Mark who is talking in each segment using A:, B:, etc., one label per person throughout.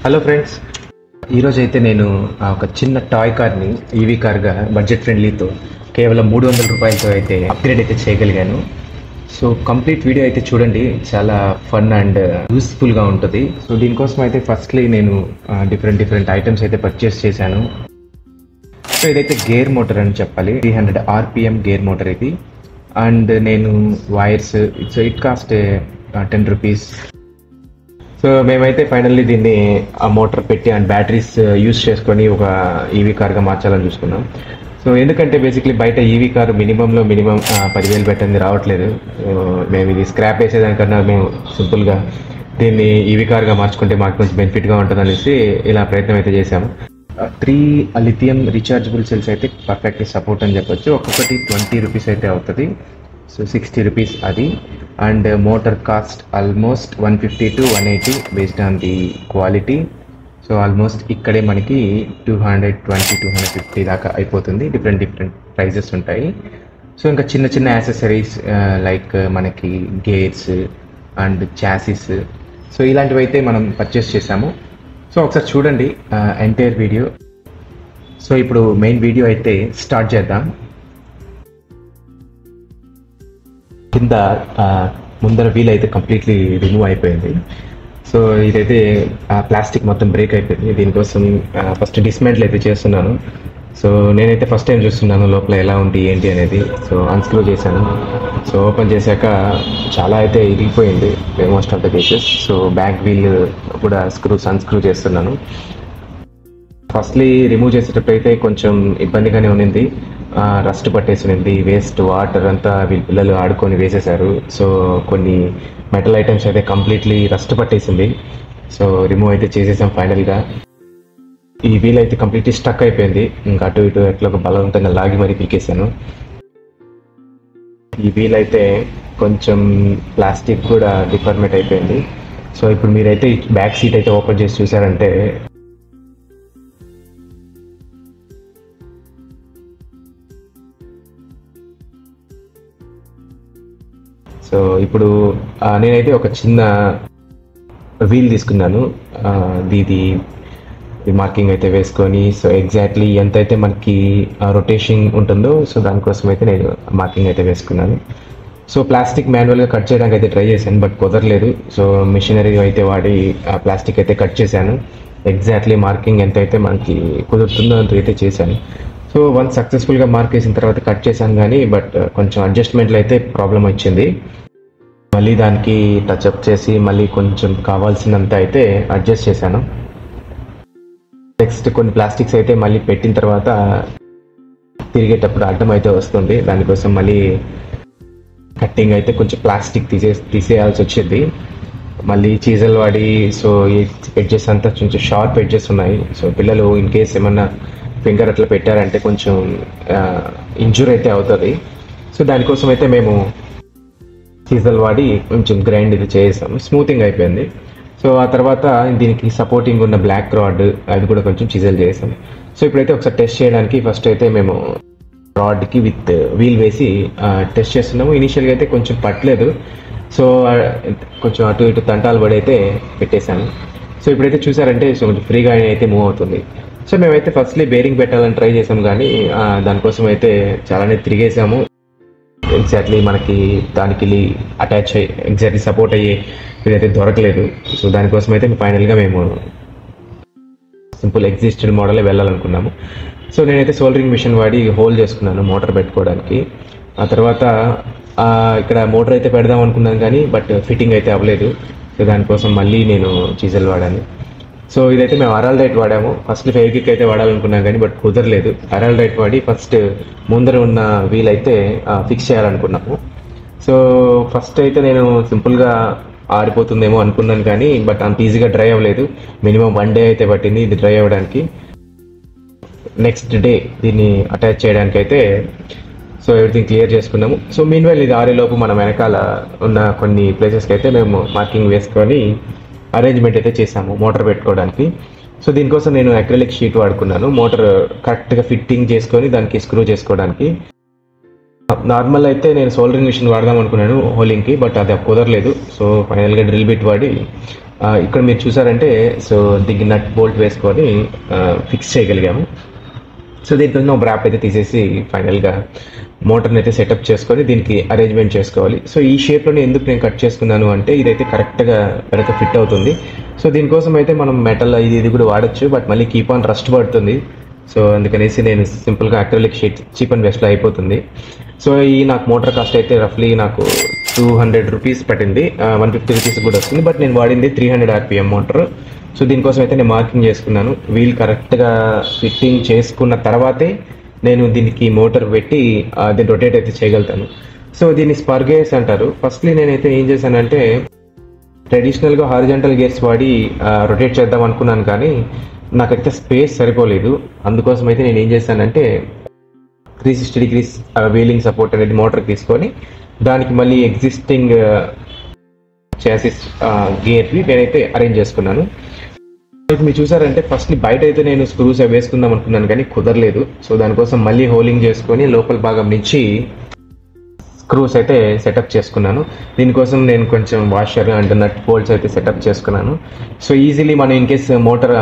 A: Hello friends, ఈరోజు అయితే నేను ఒక చిన్న టాయ్ కార్ని ఈవీ కార్గా బడ్జెట్ ఫ్రెండ్లీతో కేవలం 300 రూపాయలతో అయితే అప్గ్రేడ్ అయితే చేయగలిగాను. సో కంప్లీట్ వీడియో అయితే చూడండి, చాలా ఫన్ అండ్ యూస్ఫుల్గా ఉంటుంది. సో దీనికోసం అయితే ఫస్ట్లీ నేను డిఫరెంట్ ఐటమ్స్ అయితే పర్చేస్ చేశాను. సో ఇదైతే గేర్ మోటార్ అని చెప్పాలి, 300 RPM గేర్ మోటార్ ఇది. అండ్ నేను wires, it cost 10 rupees. So మేమైతే ఫైనల్లీ దీన్ని ఆ మోటార్ పెట్టి అండ్ బ్యాటరీస్ యూస్ చేసుకొని ఒక ఈవీ కార్గా మార్చాలని చూసుకున్నాం. సో ఎందుకంటే బేసిక్లీ బయట ఈవీ కార్ మినిమం 10,000 పెట్టింది రావట్లేదు. మేము ఇది స్క్రాప్ వేసేదానికన్నా మేము సింపుల్గా దీన్ని ఈవీ కార్గా మార్చుకుంటే మాకు కొంచెం బెనిఫిట్గా ఉంటుంది అనేసి ఇలా ప్రయత్నం అయితే చేశాము. 3 లిథియం రీఛార్జబుల్ సెల్స్ అయితే పర్ఫెక్ట్లీ సపోర్ట్ అని చెప్పొచ్చు. ఒక్కొక్కటి 20 రూపీస్ అయితే అవుతుంది. సో 60 రూపీస్ అది. And motor cost almost 150 to 180 based on the quality. So almost ఇక్కడే మనకి 220-250 దాకా అయిపోతుంది. డిఫరెంట్ ప్రైజెస్ ఉంటాయి. సో ఇంకా చిన్న యాక్సెసరీస్ లైక్ మనకి గేర్స్ అండ్ చాసిస్, సో ఇలాంటివి అయితే మనం పర్చేస్ చేసాము. సో ఒకసారి చూడండి ఎంటైర్ వీడియో. సో ఇప్పుడు మెయిన్ వీడియో అయితే స్టార్ట్ చేద్దాం. కింద ముందర వీల్ అయితే కంప్లీట్లీ రిమూవ్ అయిపోయింది. సో ఇదైతే ప్లాస్టిక్ మొత్తం బ్రేక్ అయిపోయింది. దీనికోసం ఫస్ట్ డిస్మెంటిల్ అయితే చేస్తున్నాను. సో నేనైతే ఫస్ట్ టైం చూస్తున్నాను లోపల ఎలా ఉంది ఏంటి అనేది. సో అన్స్క్రూ చేశాను. సో ఓపెన్ చేశాక చాలా అయితే ఇరిగిపోయింది most of the cases. So back wheel కూడా అన్స్క్రూ చేస్తున్నాను. ఫస్ట్లీ రిమూవ్ చేసేటప్పుడు అయితే కొంచెం ఇబ్బందిగానే ఉన్నింది. రస్ట్ పట్టేసింది, వేస్ట్ వాటర్ అంతా వీళ్ళ పిల్లలు ఆడుకొని వేసేసారు. సో కొన్ని మెటల్ ఐటమ్స్ అయితే కంప్లీట్లీ రస్ట్ పట్టేసింది. సో రిమూవ్ అయితే చేసేసాం ఫైనల్గా. ఈ వీల్ అయితే కంప్లీట్లీ స్టక్ అయిపోయింది. ఇంకా అటు ఇటు ఎట్లా ఒక బలవంతంగా లాగి మరీ పీకేసాను. ఈ వీల్ అయితే కొంచెం ప్లాస్టిక్ కూడా డిఫార్మేట్ అయిపోయింది. సో ఇప్పుడు మీరైతే బ్యాక్ సీట్ అయితే ఓపెన్ చేసి చూసారంటే సో ఇప్పుడు నేనైతే ఒక చిన్న వీల్ తీసుకున్నాను. ఇది మార్కింగ్ అయితే వేసుకొని, సో ఎగ్జాక్ట్లీ ఎంత అయితే మనకి రొటేషన్ ఉంటుందో సో దానికోసం అయితే నేను మార్కింగ్ అయితే వేసుకున్నాను. సో ప్లాస్టిక్ మాన్యువల్గా కట్ చేయడానికి అయితే ట్రై చేశాను, బట్ కుదరలేదు. సో మిషనరీ అయితే వాడి ప్లాస్టిక్ అయితే కట్ చేశాను. ఎగ్జాక్ట్లీ మార్కింగ్ ఎంత అయితే మనకి కుదురుతుందో అంత అయితే చేశాను. సో వన్స్ సక్సెస్ఫుల్గా మార్క్ వేసిన తర్వాత కట్ చేశాను కానీ, బట్ కొంచెం అడ్జస్ట్మెంట్లో అయితే ప్రాబ్లం వచ్చింది. మళ్ళీ దానికి టచ్అప్ చేసి మళ్ళీ కొంచెం కావాల్సినంత అయితే అడ్జస్ట్ చేశాను. నెక్స్ట్ కొన్ని ప్లాస్టిక్స్ అయితే మళ్ళీ పెట్టిన తర్వాత తిరిగేటప్పుడు అడ్డం అయితే వస్తుంది. దానికోసం మళ్ళీ కట్టింగ్ అయితే కొంచెం ప్లాస్టిక్ తీసేయాల్సి వచ్చింది. మళ్ళీ చీజల్ వాడి, సో ఈ ఎడ్జెస్ అంతా కొంచెం షార్ప్ ఎడ్జెస్ ఉన్నాయి. సో పిల్లలు ఇన్ కేస్ ఏమన్నా ఫింగర్ అట్లా పెట్టారంటే కొంచెం ఇంజూర్ అయితే అవుతుంది. సో దానికోసం అయితే మేము చీజల్ వాడి కొంచెం గ్రైండ్ ఇది చేసాము. స్మూతింగ్ అయిపోయింది. సో ఆ తర్వాత దీనికి సపోర్టింగ్ ఉన్న బ్లాక్ రాడ్ అది కూడా కొంచెం చీజల్ చేసాము. సో ఇప్పుడైతే ఒకసారి టెస్ట్ చేయడానికి ఫస్ట్ అయితే మేము రాడ్కి విత్ వీల్ వేసి టెస్ట్ చేస్తున్నాము. ఇనీషియల్గా అయితే కొంచెం పట్టలేదు. సో కొంచెం అటు ఇటు తంటాలు పడి అయితే పెట్టేశాను. సో ఇప్పుడైతే చూసారంటే సో కొంచెం ఫ్రీగా అయితే మూవ్ అవుతుంది. సో మేమైతే ఫస్ట్లీ బేరింగ్ పెట్టాలని ట్రై చేసాము కానీ దానికోసం అయితే చాలానే తిరిగేసాము. ఎగ్జాక్ట్లీ మనకి దానికి అటాచ్ అయ్యి ఎగ్జాక్ట్లీ సపోర్ట్ అయ్యే ఇదైతే దొరకలేదు. సో దానికోసం అయితే ఫైనల్గా మేము సింపుల్ ఎగ్జిస్టెడ్ మోడలే వెళ్ళాలనుకున్నాము. సో నేనైతే సోల్డరింగ్ మిషన్ వాడి హోల్ చేసుకున్నాను మోటార్ పెట్టుకోవడానికి. ఆ తర్వాత ఇక్కడ మోటార్ అయితే పెడదాం అనుకున్నాను కానీ బట్ ఫిట్టింగ్ అయితే అవ్వలేదు. సో దానికోసం మళ్ళీ నేను చీజల్ వాడాను. సో ఇదైతే మేము అరాల్డైట్ వాడాము. ఫస్ట్ ఫెవిక్విక్ అయితే వాడాలనుకున్నాం కానీ బట్ కుదరలేదు. అరాల్డైట్ వాడి ఫస్ట్ ముందర ఉన్న వీల్ అయితే ఫిక్స్ చేయాలనుకున్నాము. సో ఫస్ట్ అయితే నేను సింపుల్గా ఆరిపోతుందేమో అనుకున్నాను కానీ బట్ అంత ఈజీగా డ్రై అవ్వలేదు. మినిమం 1 day అయితే పట్టింది ఇది డ్రై అవ్వడానికి. నెక్స్ట్ డే దీన్ని అటాచ్ చేయడానికి అయితే సో ఎవ్రీథింగ్ క్లియర్ చేసుకున్నాము. సో మీన్వైల్ ఇది ఆరేలోపు మన వెనకాల ఉన్న కొన్ని ప్లేసెస్కి అయితే మేము మార్కింగ్ వేసుకొని అరేంజ్మెంట్ అయితే చేసాము మోటార్ పెట్టుకోవడానికి. సో దీనికోసం నేను అక్రిలిక్ షీట్ వాడుకున్నాను మోటార్ కరెక్ట్గా ఫిట్టింగ్ చేసుకొని దానికి స్క్రూ చేసుకోవడానికి. నార్మల్ అయితే నేను సోల్డరింగ్ మిషన్ వాడదాం అనుకున్నాను హోలింగ్కి, బట్ అది కుదరలేదు. సో ఫైనల్గా డ్రిల్ బిట్ వాడి ఇక్కడ మీరు చూసారంటే సో దీనికి నట్ బోల్ట్ వేసుకొని ఫిక్స్ చేయగలిగాము. సో దీంట్లో బ్రాప్ అయితే తీసేసి ఫైనల్గా మోటార్ని అయితే సెటప్ చేసుకొని దీనికి అరేంజ్మెంట్ చేసుకోవాలి. సో ఈ షేప్లోనే ఎందుకు నేను కట్ చేసుకున్నాను అంటే ఇదైతే కరెక్ట్గా వెనక ఫిట్ అవుతుంది. సో దీనికోసం అయితే మనం మెటల్ ఇది కూడా వాడచ్చు, బట్ మళ్ళీ కీప్ ఆన్ రస్ట్ పడుతుంది. సో అందుకనేసి నేను సింపుల్గా అక్రిలిక్ షీట్ చీప్ అండ్ బెస్ట్లో అయిపోతుంది. సో ఈ నాకు మోటార్ కాస్ట్ అయితే రఫ్లీ నాకు 200 రూపీస్ పట్టింది, 150 రూపీస్ కూడా వస్తుంది. బట్ నేను వాడింది 300 RPM మోటార్. సో దీనికోసం అయితే నేను మార్కింగ్ చేసుకున్నాను. వీల్ కరెక్ట్గా ఫిట్టింగ్ చేసుకున్న తర్వాతే నేను దీనికి మోటార్ పెట్టి దీన్ని రొటేట్ అయితే చేయగలుగుతాను. సో దీన్ని స్పర్ గేర్స్ అంటారు. ఫస్ట్లీ నేనైతే ఏం చేశానంటే ట్రెడిషనల్గా హారిజాంటల్ గేర్స్ వాడి రొటేట్ చేద్దాం అనుకున్నాను, కానీ నాకైతే స్పేస్ సరిపోలేదు. అందుకోసం అయితే నేను ఏం చేశానంటే 360 degrees వీలింగ్ సపోర్ట్ అనేది మోటార్కి తీసుకొని దానికి మళ్ళీ ఎగ్జిస్టింగ్ చాసిస్ గేర్వి నేనైతే అరేంజ్ చేసుకున్నాను. మీరు చూసారంటే ఫస్ట్ బయట అయితే నేను స్క్రూస్ వేసుకుందాం అనుకున్నాను, కానీ కుదరలేదు. సో దానికోసం మళ్ళీ హోలింగ్ చేసుకొని లోపల భాగం నుంచి స్క్రూస్ అయితే సెటప్ చేసుకున్నాను. దీనికోసం నేను కొంచెం వాషర్ అండ్ నట్ బోల్ట్స్ అయితే సెటప్ చేసుకున్నాను. సో ఈజీలీ మనం ఇన్ కేస్ మోటార్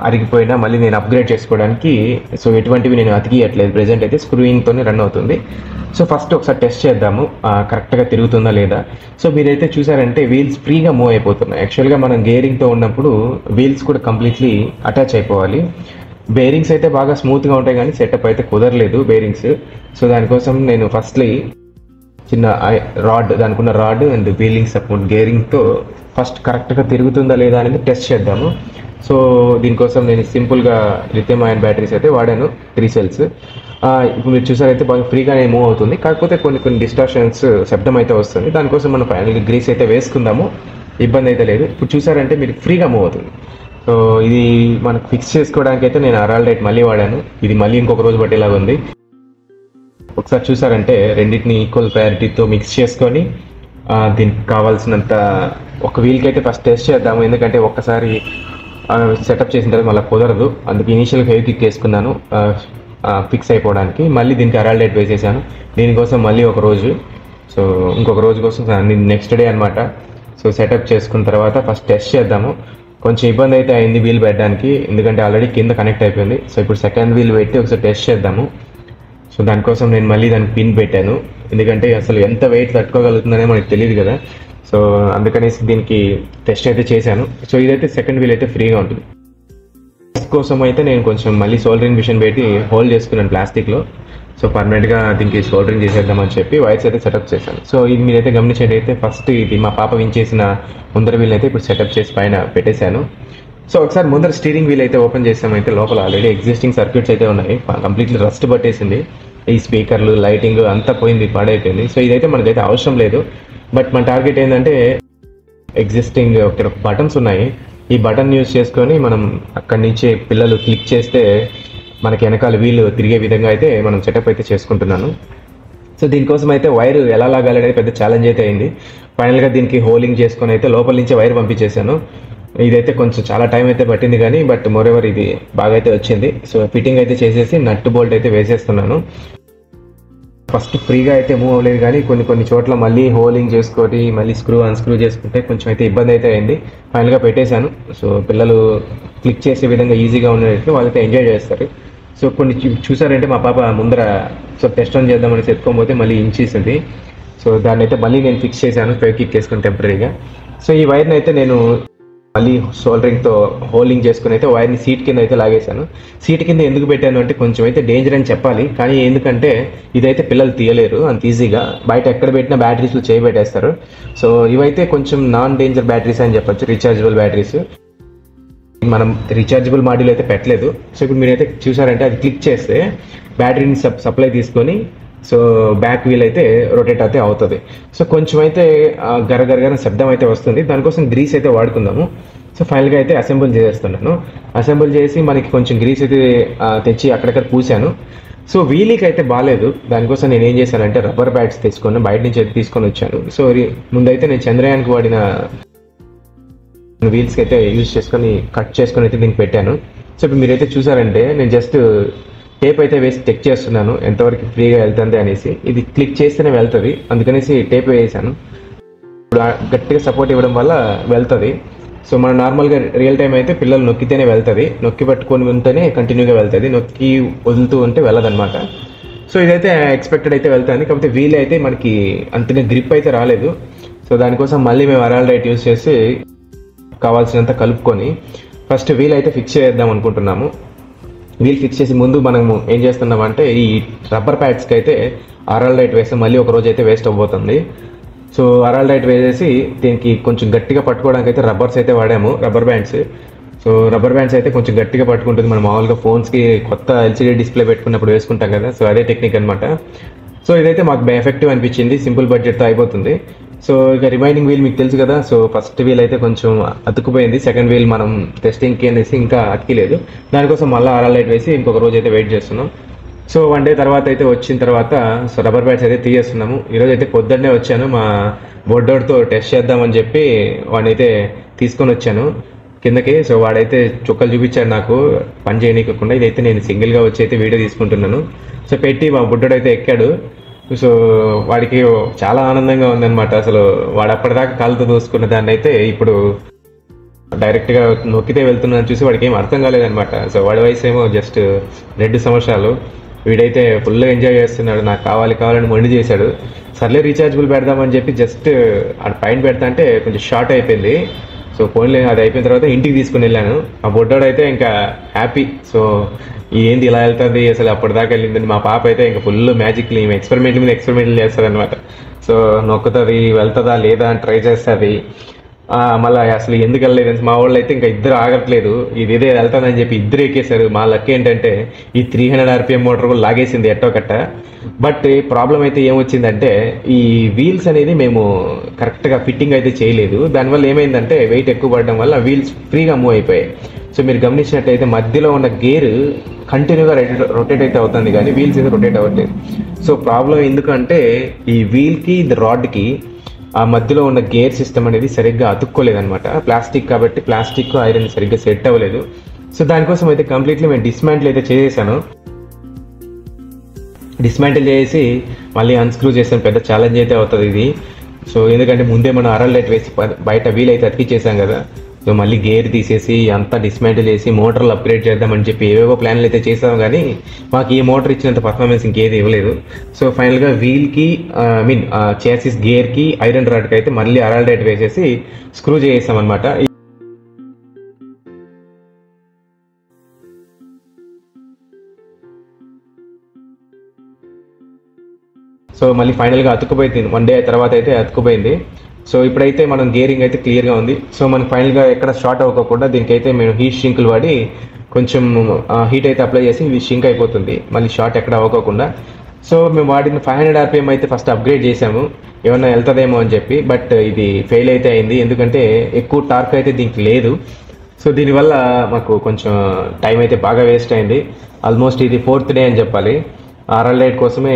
A: అరిగిపోయినా మళ్ళీ నేను అప్గ్రేడ్ చేసుకోవడానికి సో ఎటువంటివి నేను అతికియట్లేదు. ప్రెజెంట్ అయితే స్క్రూయింగ్తోనే రన్ అవుతుంది. సో ఫస్ట్ ఒకసారి టెస్ట్ చేద్దాము కరెక్ట్గా తిరుగుతుందా లేదా. సో మీరైతే చూసారంటే వీల్స్ ఫ్రీగా మూవ్ అయిపోతున్నాయి. యాక్చువల్గా మనం గేరింగ్తో ఉన్నప్పుడు వీల్స్ కూడా కంప్లీట్లీ అటాచ్ అయిపోవాలి. బేరింగ్స్ అయితే బాగా స్మూత్గా ఉంటాయి, కానీ సెటప్ అయితే కుదరలేదు బేరింగ్స్. సో దానికోసం నేను ఫస్ట్లీ చిన్న రాడ్, దానికున్న రాడ్ అండ్ వీలింగ్ సపోర్ట్ గేరింగ్తో ఫస్ట్ కరెక్ట్గా తిరుగుతుందా లేదా అనేది టెస్ట్ చేద్దాము. సో దీనికోసం నేను సింపుల్గా లిథియం అయాన్ బ్యాటరీస్ అయితే వాడాను, 3 cells. ఇప్పుడు మీరు చూసారైతే బాగా ఫ్రీగానే మూవ్ అవుతుంది, కాకపోతే కొన్ని డిస్టార్షన్స్ శబ్దం అయితే వస్తుంది. దానికోసం మనం ఫైనల్గా గ్రీస్ అయితే వేసుకుందాము, ఇబ్బంది అయితే లేదు. ఇప్పుడు చూసారంటే మీరు ఫ్రీగా మూవ్ అవుతుంది. సో ఇది మనకు ఫిక్స్ చేసుకోవడానికి అయితే నేను అరాల్డైట్ మళ్ళీ వాడాను. ఇది మళ్ళీ ఇంకొక రోజు పట్టేలాగా ఉంది. ఒకసారి చూసారంటే రెండింటిని ఈక్వల్ ప్రయారిటీతో మిక్స్ చేసుకొని దీనికి కావాల్సినంత ఒక వీల్కి అయితే ఫస్ట్ టెస్ట్ చేద్దాము. ఎందుకంటే ఒక్కసారి సెటప్ చేసిన తర్వాత మళ్ళీ కుదరదు. అందుకు ఇనీషియల్గా హెవీ కిక్ వేసుకున్నాను ఫిక్స్ అయిపోవడానికి. మళ్ళీ దీనికి అరాల్డైట్ వేసేసాను దీనికోసం మళ్ళీ ఒక రోజు. సో ఇంకొక రోజు కోసం నెక్స్ట్ డే అనమాట. సో సెటప్ చేసుకున్న తర్వాత ఫస్ట్ టెస్ట్ చేద్దాము. కొంచెం ఇబ్బంది అయితే అయింది వీల్ పెట్టడానికి, ఎందుకంటే ఆల్రెడీ కింద కనెక్ట్ అయిపోయింది. సో ఇప్పుడు సెకండ్ వీల్ పెట్టి ఒకసారి టెస్ట్ చేద్దాము. సో దానికోసం నేను మళ్ళీ దానికి పిన్ పెట్టాను, ఎందుకంటే అసలు ఎంత వెయిట్ తట్టుకోగలుగుతుందనే మనకు తెలియదు కదా. సో అందుకనేసి దీనికి టెస్ట్ అయితే చేశాను. సో ఇదైతే సెకండ్ వీల్ అయితే ఫ్రీగా ఉంటుంది. కోసం అయితే నేను కొంచెం మళ్ళీ సోల్డరింగ్ మిషన్ పెట్టి హోల్డ్ చేసుకున్నాను ప్లాస్టిక్లో. సో పర్మనెంట్గా దీనికి సోల్డరింగ్ చేసేద్దామని చెప్పి వైర్స్ అయితే సెటప్ చేశాను. సో ఇది మీరైతే గమనించేది అయితే ఫస్ట్ ఇది మా పాప వించేసిన ముందర వీల్ అయితే ఇప్పుడు సెటప్ చేసి పైన పెట్టేశాను. సో ఒకసారి ముందర స్టీరింగ్ వీల్ అయితే ఓపెన్ చేసామైతే లోపల ఆల్రెడీ ఎగ్జిస్టింగ్ సర్క్యూట్స్ అయితే ఉన్నాయి, కంప్లీట్లీ రస్ట్ పట్టేసింది. ఈ స్పీకర్లు లైటింగ్ అంతా పోయింది, పాడైపోయింది. సో ఇదైతే మనకైతే అవసరం లేదు. బట్ మన టార్గెట్ ఏంటంటే ఎగ్జిస్టింగ్ ఇక్కడ బటన్స్ ఉన్నాయి, ఈ బటన్ యూజ్ చేసుకొని మనం అక్కడి నుంచి పిల్లలు క్లిక్ చేస్తే మనకి వెనకాల వీలు తిరిగే విధంగా అయితే మనం సెటప్ అయితే చేసుకుంటున్నాను. సో దీనికోసం అయితే వైర్ ఎలా లాగాలి అనేది పెద్ద ఛాలెంజ్ అయితే అయింది. ఫైనల్గా దీనికి హోలింగ్ చేసుకొని అయితే లోపల నుంచి వైర్ పంపించేశాను. ఇదైతే కొంచెం చాలా టైం అయితే పట్టింది, కానీ బట్ మోరెవర్ ఇది బాగా అయితే వచ్చింది. సో ఫిట్టింగ్ అయితే చేసేసి నట్ బోల్ట్ అయితే వేసేస్తున్నాను. ఫస్ట్ ఫ్రీగా అయితే మూవ్ అవ్వలేదు, కానీ కొన్ని చోట్ల మళ్ళీ హోలింగ్ చేసుకొని మళ్ళీ అన్స్క్రూ చేసుకుంటే కొంచెం అయితే ఇబ్బంది అయితే అయింది. ఫైనల్గా పెట్టేశాను. సో పిల్లలు క్లిక్ చేసే విధంగా ఈజీగా ఉండేటట్టు వాళ్ళైతే ఎంజాయ్ చేస్తారు. సో కొన్ని చూసారంటే మా పాప ముందర సో టెస్ట్ ఆన్ చేద్దామని ఎత్తుకోకపోతే మళ్ళీ ఇంచేసింది. సో దాన్ని అయితే మళ్ళీ నేను ఫిక్స్ చేశాను ఫెవిక్ కిక్ వేసుకుని టెంపరీగా. సో ఈ వైర్ని అయితే నేను మళ్ళీ సోల్డరింగ్తో హోల్డింగ్ చేసుకుని అయితే వైర్ని సీట్ కింద అయితే లాగేశాను. సీట్ కింద ఎందుకు పెట్టాను అంటే కొంచెం అయితే డేంజర్ అని చెప్పాలి, కానీ ఎందుకంటే ఇదైతే పిల్లలు తీయలేరు అంత ఈజీగా. బయట ఎక్కడ పెట్టినా బ్యాటరీస్లో చేయబెట్టేస్తారు. సో ఇవైతే కొంచెం నాన్ డేంజర్ బ్యాటరీస్ అని చెప్పొచ్చు, రీఛార్జబుల్ బ్యాటరీస్. మనం రీఛార్జబుల్ మాడ్యూల్ అయితే పెట్టలేదు. సో ఇప్పుడు మీరైతే చూసారంటే అది క్లిక్ చేస్తే బ్యాటరీని సప్లై తీసుకొని సో బ్యాక్ వీల్ అయితే రొటేట్ అయితే అవుతుంది. సో కొంచెం అయితే గరగరగర శబ్దం అయితే వస్తుంది, దానికోసం గ్రీస్ అయితే వాడుకుందాము. సో ఫైనల్గా అయితే అసెంబుల్ చేసేస్తున్నాను. అసెంబుల్ చేసి మనకి కొంచెం గ్రీస్ అయితే తెచ్చి అక్కడక్కడ పూసాను. సో వీలీకి అయితే బాగాలేదు, దానికోసం నేను ఏం చేశానంటే రబ్బర్ బ్యాట్స్ తెచ్చుకొని బయట నుంచి అయితే తీసుకొని వచ్చాను. సో ముందైతే నేను చంద్రయాన్కి వాడిన వీల్స్కి అయితే యూజ్ చేసుకొని కట్ చేసుకొని అయితే దీనికి పెట్టాను. సో ఇప్పుడు మీరైతే చూసారంటే నేను జస్ట్ టేప్ అయితే వేసి చెక్ చేస్తున్నాను ఎంతవరకు ఫ్రీగా వెళ్తుంది అనేసి. ఇది క్లిక్ చేస్తేనే వెళ్తుంది, అందుకనేసి టేప్ వేసాను. ఇప్పుడు గట్టిగా సపోర్ట్ ఇవ్వడం వల్ల వెళ్తుంది. సో మనం నార్మల్గా రియల్ టైం అయితే పిల్లలు నొక్కితేనే వెళ్తుంది, నొక్కి పట్టుకొని ఉంటేనే కంటిన్యూగా వెళ్తుంది, నొక్కి వదులుతూ ఉంటే వెళ్ళదన్నమాట. సో ఇదైతే ఎక్స్పెక్టెడ్ అయితే వెళ్తుంది, కాకపోతే వీల్ అయితే మనకి అంతనే గ్రిప్ అయితే రాలేదు. సో దానికోసం మళ్ళీ మేము అరాల్డైట్ యూస్ చేసి కావాల్సినంత కలుపుకొని ఫస్ట్ వీల్ అయితే ఫిక్స్ చేద్దాం అనుకుంటున్నాము. వీల్ ఫిక్స్ చేసి ముందు మనము ఏం చేస్తున్నామంటే ఈ రబ్బర్ ప్యాడ్స్కి అయితే అరాల్డైట్ వేస్తే మళ్ళీ ఒక రోజు అయితే వేస్ట్ అవ్వబోతుంది. సో అరాల్డైట్ వేసేసి దీనికి కొంచెం గట్టిగా పట్టుకోవడానికి అయితే రబ్బర్స్ అయితే వాడాము, rubber bands. So rubber bands అయితే కొంచెం గట్టిగా పట్టుకుంటుంది. మనం మామూలుగా ఫోన్స్కి కొత్త ఎల్సీడీ డిస్ప్లే పెట్టుకున్నప్పుడు వేసుకుంటాం కదా, సో అదే టెక్నిక్ అనమాట. సో ఇదైతే మాకు ఎఫెక్టివ్ అనిపించింది, సింపుల్ బడ్జెట్తో అయిపోతుంది. సో ఇక రిమైనింగ్ వీల్ మీకు తెలుసు కదా. సో ఫస్ట్ వీల్ అయితే కొంచెం అతుక్కుపోయింది, సెకండ్ వీల్ మనం టెస్టింగ్కి అనేసి ఇంకా అతికిలేదు, దానికోసం మళ్ళీ అరాల్డైట్ వేసి ఇంకొక రోజు అయితే వెయిట్ చేస్తున్నాం. సో 1 డే తర్వాత అయితే వచ్చిన తర్వాత సో రబ్బర్ బ్యాండ్స్ అయితే తీయేస్తున్నాము. ఈరోజు అయితే పొద్దున్నే వచ్చాను, మా బొడ్డోడితో టెస్ట్ చేద్దామని చెప్పి వాడినైతే తీసుకొని వచ్చాను కిందకి. సో వాడైతే చుక్కలు చూపించాడు నాకు పని చేయనీయకుండా. ఇదైతే నేను సింగిల్గా వచ్చి అయితే వీడియో తీసుకుంటున్నాను. సో పెట్టి మా బుడ్డోడు అయితే ఎక్కాడు. సో వాడికి చాలా ఆనందంగా ఉందన్నమాట. అసలు వాడు అప్పటిదాకా కాలుతో దూసుకున్న దాన్ని అయితే ఇప్పుడు డైరెక్ట్గా నొక్కితే వెళ్తున్నాను చూసి వాడికి ఏం అర్థం కాలేదనమాట. సో వాడి వయసు ఏమో జస్ట్ 2 సంవత్సరాలు. వీడైతే ఫుల్గా ఎంజాయ్ చేస్తున్నాడు, నాకు కావాలని మొండి చేశాడు. సర్లే రీఛార్జబుల్ పెడదామని చెప్పి జస్ట్ అది పైన పెడతా అంటే కొంచెం షార్ట్ అయిపోయింది. సో ఫోన్లో అది అయిపోయిన తర్వాత ఇంటికి తీసుకుని వెళ్ళాను. ఆ బొడ్డోడు అయితే ఇంకా హ్యాపీ. సో ఏంది ఇలా వెళ్తుంది అసలు అప్పటిదాకా వెళ్ళిందని. మా పాప అయితే ఇంకా ఫుల్ మ్యాజిక్లు ఎక్స్పెరిమెంట్ మీద ఎక్స్పెరిమెంట్లు చేస్తుంది అనమాట. సో నొక్కుతుంది, వెళ్తుందా లేదా అని ట్రై చేస్తుంది. మళ్ళీ అసలు ఎందుకు వెళ్ళలేదు మా వాళ్ళు అయితే ఇంకా ఇద్దరు ఆగట్లేదు, ఇదే వెళ్తానని చెప్పి ఇద్దరు ఎక్కేశారు. మా లక్ ఏంటంటే ఈ 300 RPM మోటార్ కూడా లాగేసింది ఎట్టో కట్ట. బట్ ప్రాబ్లం అయితే ఏమొచ్చిందంటే ఈ వీల్స్ అనేది మేము కరెక్ట్గా ఫిట్టింగ్ అయితే చేయలేదు. దానివల్ల ఏమైందంటే వెయిట్ ఎక్కువ పడడం వల్ల వీల్స్ ఫ్రీగా మూవ్ అయిపోయాయి. సో మీరు గమనించినట్టయితే మధ్యలో ఉన్న గేర్ కంటిన్యూగా రొటేట్ అయితే అవుతుంది కానీ వీల్స్ అయితే రొటేట్ అవ్వట్లేదు. సో ప్రాబ్లం ఎందుకంటే ఈ వీల్కి ఇది రాడ్కి ఆ మధ్యలో ఉన్న గేర్ సిస్టమ్ అనేది సరిగ్గా అతుక్కోలేదనమాట. ప్లాస్టిక్ కాబట్టి ప్లాస్టిక్ ఐరన్ సరిగ్గా సెట్ అవ్వలేదు. సో దానికోసం అయితే కంప్లీట్లీ మేము డిస్మాంటిల్ అయితే చేసేసాను. డిస్మాంటిల్ చేసి మళ్ళీ అన్స్క్రూ చేసాను. పెద్ద ఛాలెంజ్ అయితే అవుతుంది ఇది. సో ఎందుకంటే ముందే మనం అరాల్డైట్ వేసి బయట వీల్ అయితే అతికిచ్చేసాం కదా. సో మళ్ళీ గేర్ తీసేసి అంతా డిస్మాంటిల్ చేసి మోటార్లు అప్గ్రేడ్ చేద్దామని చెప్పి ఏవేవో ప్లాన్లు అయితే చేసాం కానీ మాకు ఈ మోటార్ ఇచ్చినంత పర్ఫార్మెన్స్ ఇంకేది ఇవ్వలేదు. సో ఫైనల్గా వీల్కి చేసిస్ గేర్కి ఐరన్ రాడ్కి అయితే మళ్ళీ అరాల్డైట్ వేసేసి స్క్రూ చేసాం అనమాట. సో మళ్ళీ ఫైనల్గా అతుక్కుపోయింది, 1 డే తర్వాత అయితే అతుక్కుపోయింది. సో ఇప్పుడైతే మనం గేరింగ్ అయితే క్లియర్గా ఉంది. సో మనకి ఫైనల్గా ఎక్కడ షార్ట్ అవ్వకుండా దీనికైతే మేము హీట్ షింకులు వాడి కొంచెం హీట్ అయితే అప్లై చేసి ఇది షింక్ అయిపోతుంది, మళ్ళీ షార్ట్ ఎక్కడ అవ్వకుండా. సో మేము వాడిన 500 RPM అయితే ఫస్ట్ అప్గ్రేడ్ చేసాము ఏమన్నా వెళ్తుందేమో అని చెప్పి. బట్ ఇది ఫెయిల్ అయితే అయింది, ఎందుకంటే ఎక్కువ టార్క్ అయితే దీనికి లేదు. సో దీనివల్ల మాకు కొంచెం టైం అయితే బాగా వేస్ట్ అయింది. ఆల్మోస్ట్ ఇది 4th డే అని చెప్పాలి. అరాల్డైట్ కోసమే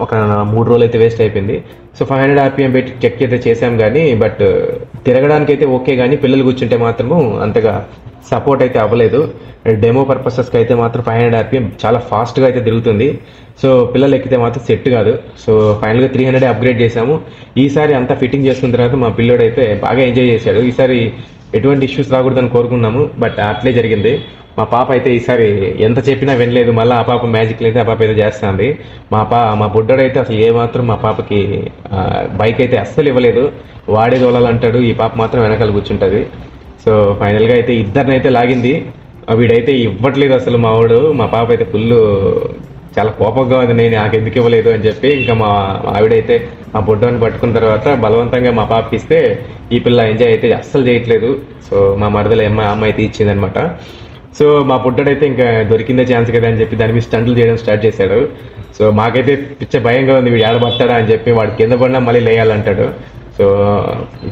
A: ఒక 3 రోజులు అయితే వేస్ట్ అయిపోయింది. సో 500 RPM పెట్టి చెక్ అయితే చేసాం కానీ బట్ తిరగడానికి అయితే ఓకే, కానీ పిల్లలు కూర్చుంటే మాత్రము అంతగా సపోర్ట్ అయితే అవ్వలేదు. డెమో పర్పసెస్కి అయితే మాత్రం 500 RPM చాలా ఫాస్ట్గా అయితే తిరుగుతుంది. సో పిల్లలు ఎక్కితే మాత్రం సెట్ కాదు. సో ఫైనల్గా 300 అప్గ్రేడ్ చేసాము. ఈసారి అంతా ఫిట్టింగ్ చేసుకున్న తర్వాత మా పిల్లోడు అయితే బాగా ఎంజాయ్ చేశాడు. ఈసారి ఎటువంటి ఇష్యూస్ రాకూడదని కోరుకున్నాము, బట్ అట్లే జరిగింది. మా పాప అయితే ఈసారి ఎంత చెప్పినా వినలేదు. మళ్ళీ ఆ పాప మ్యాజిక్లు అయితే ఆ పాప అయితే చేస్తుంది. మా బుడ్డోడు అయితే అసలు ఏమాత్రం మా పాపకి బైక్ అయితే అస్సలు ఇవ్వలేదు, వాడే దోలాలంటాడు. ఈ పాప మాత్రం వెనకాల కూర్చుంటుంది. సో ఫైనల్గా అయితే ఇద్దరినైతే లాగింది, వీడైతే ఇవ్వట్లేదు అసలు మా వాడు. మా పాప అయితే ఫుల్ చాలా కోపంగా ఉంది, నేను నాకు ఎందుకు ఇవ్వలేదు అని చెప్పి. ఇంకా మా ఆవిడైతే మా బుడ్డోని పట్టుకున్న తర్వాత బలవంతంగా మా పాపకి ఇస్తే ఈ పిల్ల ఎంజాయ్ అయితే అస్సలు చేయట్లేదు. సో మా మరదల అమ్మ అయితే ఇచ్చిందనమాట. సో మా బుడ్డోడైతే ఇంకా దొరికిందే ఛాన్స్ కదా అని చెప్పి దాని మీద స్టంట్లు చేయడం స్టార్ట్ చేశాడు. సో మాకైతే పిచ్చ భయంగా ఉంది, వీడు ఏడబడతాడా అని చెప్పి. వాడు కింద పడినా మళ్ళీ లేయాలంటాడు. సో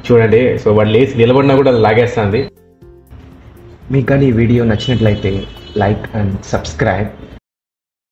A: చూడండి, సో వాడు లేచి నిలబడినా కూడా లాగేస్తుంది.
B: మీకు కానీ ఈ వీడియో నచ్చినట్లయితే లైక్ అండ్ సబ్స్క్రైబ్.